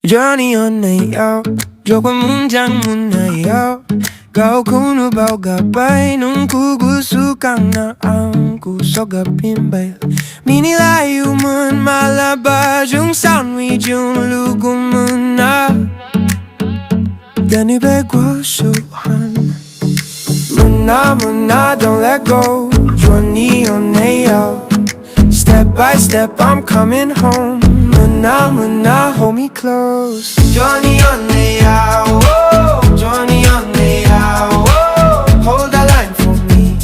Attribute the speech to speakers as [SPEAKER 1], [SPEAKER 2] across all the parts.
[SPEAKER 1] Johnny onnai yo, jogo mwjang mwnnai yo. Kau kuno bau gabay nung kugusukan na ang kusog pimbay. Minilayo man malabas yung sandwich yung lugo mo na. Ganibay gusuhan. Muna, don't let go. Johnny onnai yo. Step by step I'm coming home. Muna, hold me close. Johnny onnai yo, oh. Johnny onnai yo, oh. Hold that line for me,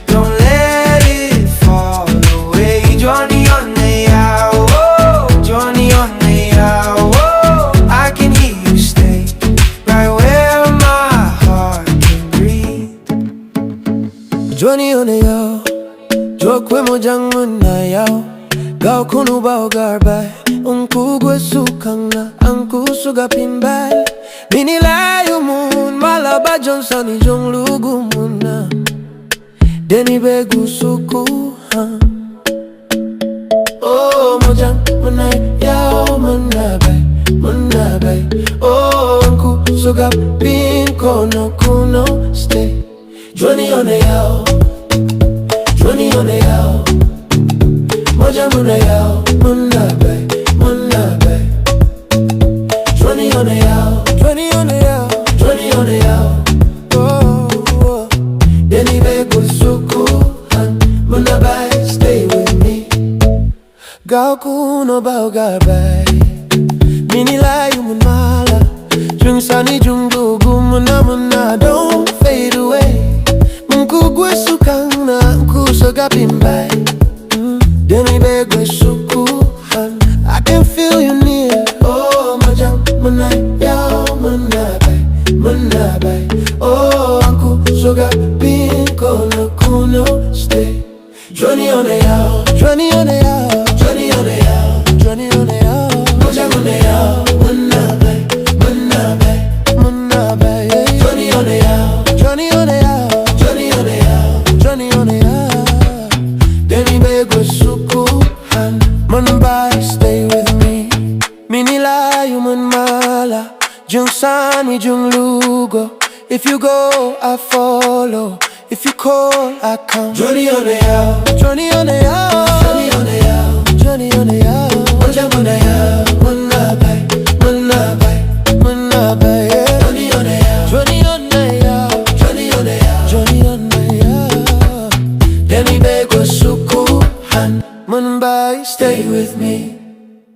[SPEAKER 1] don't let it fall away. Johnny onnai yo, oh. Johnny onnai yo, oh. I can hear you stay right where my heart can breathe. Johnny onnai yo, jokwe mwjang mwnnai yo. Kau kuno bau garbay ang kugusukan na ang kusuga pimbay. Minilayo mun malabad yung sani yung lugo mo na. Denibe gusukuhan. Oh, mwjang mwnnai yo, mwnnai. Oh, ang kusuga pin kono stay. Johnny onnai yo, Johnny onnai yo. Mwjang mwnnai yo, mwnnai. Johnny onnai yo, Johnny onnai yo. Oh, oh. Denibe gusukuhan, mwnnai, stay with me. Kau kuno bau garbay, minilayo mun mala. Jung sani jung lugo muna, don't fade away. Mungkugusukan na kusuga pimbay. Denibe gusukuhan, I can feel you near. Oh, mwjang mwnnai yo, mwnnai. Oh, ang kusuga pin kono stay. Johnny onnai yo, Johnny onnai yo. Mwjang onnai yo, mwnnai. Johnny onnai yo. Denibe gusukuhan, mwnnai, stay with me. Minilayo man mala, jung sani jung lugo. If you go, I follow. If you call, I come. Johnny onnai yo, Johnny onnai yo. Mwjang mwnnai yo.